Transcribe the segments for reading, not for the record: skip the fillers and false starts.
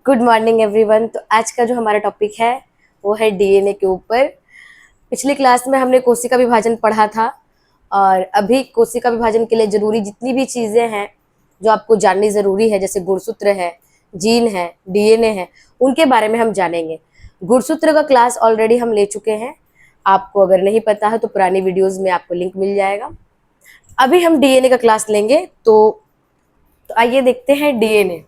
Good morning everyone. तो आज का जो हमारा टॉपिक है वो है डीएनए के ऊपर। पिछली क्लास में हमने कोशिका विभाजन पढ़ा था और अभी कोशिका विभाजन के लिए जरूरी जितनी भी चीजें हैं जो आपको जाननी जरूरी है, जैसे गुणसूत्र है, जीन है, डीएनए है, उनके बारे में हम जानेंगे। गुणसूत्र का क्लास ऑलरेडी हम ले चुके हैं। आपको अगर नहीं पता है तो पुरानी वीडियोज में आपको लिंक मिल जाएगा। अभी हम डीएनए का क्लास लेंगे। तो आइए देखते हैं डीएनए।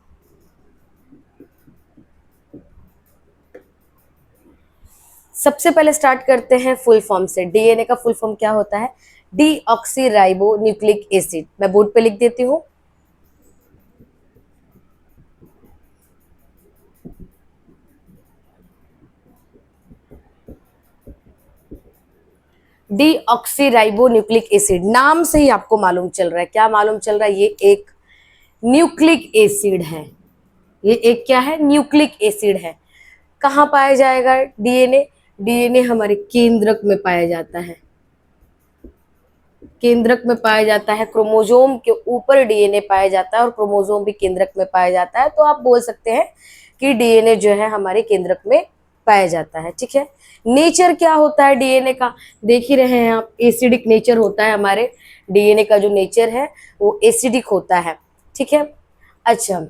सबसे पहले स्टार्ट करते हैं फुल फॉर्म से। डीएनए का फुल फॉर्म क्या होता है? Deoxy ribo nucleic acid. मैं बोर्ड पे लिख देती हूँ। डीऑक्सी राइबो न्यूक्लिक एसिड, नाम से ही आपको मालूम चल रहा है। क्या मालूम चल रहा है? ये एक न्यूक्लिक एसिड है। ये एक क्या है? न्यूक्लिक एसिड है। कहाँ पाया जाएगा डीएनए? डीएनए हमारे केंद्रक में पाया जाता है। केंद्रक में पाया जाता है। क्रोमोसोम के ऊपर डीएनए पाया जाता है और क्रोमोसोम भी केंद्रक में पाया जाता है। तो आप बोल सकते हैं कि डीएनए जो है हमारे केंद्रक में पाया जाता है। ठीक है। नेचर क्या होता है डीएनए का? देख ही रहे हैं आप, एसिडिक नेचर होता है। हमारे डीएनए का जो नेचर है वो एसिडिक होता है। ठीक है। अच्छा,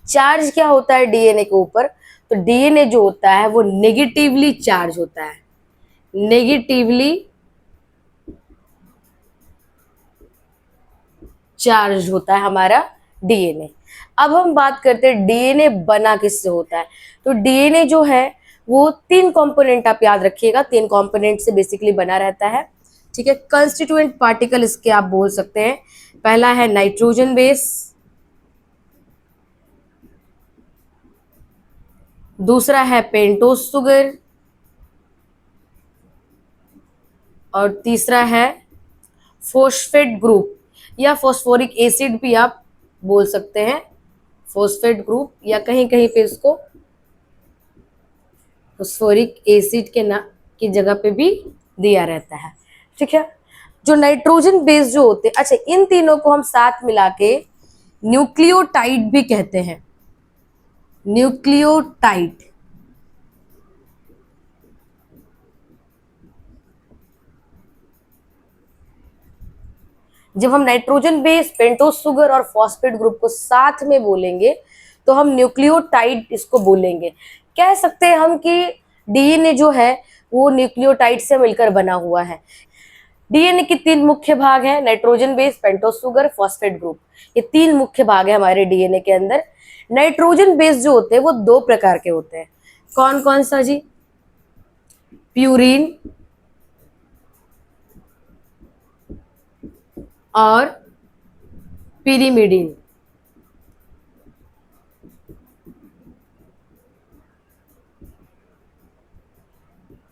चार्ज क्या होता है डीएनए के ऊपर? तो डीएनए जो होता है वो नेगेटिवली चार्ज होता है। नेगेटिवली चार्ज होता है हमारा डीएनए। अब हम बात करते हैं डीएनए बना किससे होता है। तो डीएनए जो है वो 3 कंपोनेंट, आप याद रखिएगा, 3 कंपोनेंट से बेसिकली बना रहता है। ठीक है। कंस्टिट्यूएंट पार्टिकल इसके आप बोल सकते हैं। पहला है नाइट्रोजन बेस, दूसरा है पेंटोज शुगर और तीसरा है फॉस्फेट ग्रुप या फॉस्फोरिक एसिड भी आप बोल सकते हैं। फॉस्फेट ग्रुप या कहीं कहीं पे इसको फॉस्फोरिक एसिड की जगह पे भी दिया रहता है। ठीक है। जो नाइट्रोजन बेस जो होते हैं, अच्छा, इन तीनों को हम साथ मिला के न्यूक्लियोटाइड भी कहते हैं। न्यूक्लियोटाइड। जब हम नाइट्रोजन बेस, पेंटोज शुगर और फॉस्फेट ग्रुप को साथ में बोलेंगे तो हम न्यूक्लियोटाइड इसको बोलेंगे। कह सकते हैं हम कि डीएनए जो है वो न्यूक्लियोटाइड से मिलकर बना हुआ है। डीएनए के 3 मुख्य भाग हैं, nitrogen base, pentose sugar, phosphate group. ये 3 मुख्य भाग है हमारे डीएनए के अंदर। नाइट्रोजन बेस जो होते हैं वो 2 प्रकार के होते हैं। कौन कौन सा जी? प्यूरिन और पिरिमिडिन।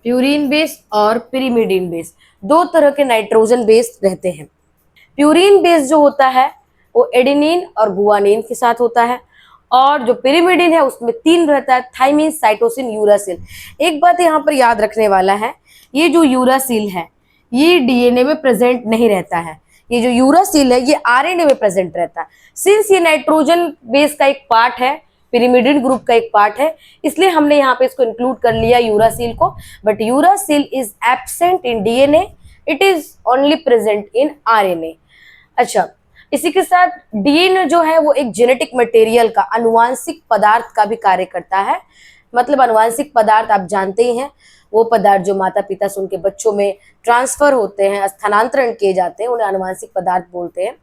प्यूरिन बेस और पिरिमिडिन बेस, 2 तरह के नाइट्रोजन बेस रहते हैं। प्यूरिन बेस जो होता है वो एडेनिन और गुआनिन के साथ होता है और जो पिरिमिडिन है उसमें 3 रहता है, थाइमिन, साइटोसिन, यूरासिल। एक बात यहाँ पर याद रखने वाला है, ये जो यूरासिल है ये डीएनए में प्रेजेंट नहीं रहता है। ये जो यूरासिल है ये आरएनए में प्रेजेंट रहता है। सिंस ये नाइट्रोजन बेस का एक पार्ट है, पिरिमिडिन ग्रुप का एक पार्ट है, इसलिए हमने यहाँ पे इसको इंक्लूड कर लिया यूरासिल को। But uracil is absent in DNA, it is only present in RNA. अच्छा, इसी के साथ डीएनए जो है वो एक जेनेटिक मटेरियल का, अनुवांशिक पदार्थ का भी कार्य करता है। मतलब अनुवांशिक पदार्थ आप जानते ही हैं, वो पदार्थ जो माता पिता से उनके बच्चों में ट्रांसफर होते हैं, स्थानांतरण किए जाते हैं, उन्हें अनुवांशिक पदार्थ बोलते हैं।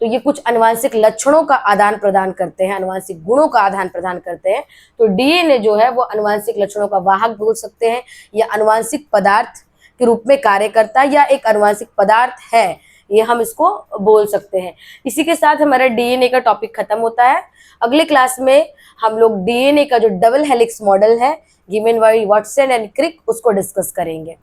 तो ये कुछ अनुवांशिक लक्षणों का आदान प्रदान करते हैं, अनुवांशिक गुणों का आदान प्रदान करते हैं। तो डीएनए जो है वो अनुवांशिक लक्षणों का वाहक बोल सकते हैं, या अनुवांशिक पदार्थ के रूप में कार्य करता है, या एक अनुवांशिक पदार्थ है, ये हम इसको बोल सकते हैं। इसी के साथ हमारा डीएनए का टॉपिक खत्म होता है। अगले क्लास में हम लोग डीएनए का जो डबल हेलिक्स मॉडल है, given by Watson and Crick, उसको डिस्कस करेंगे।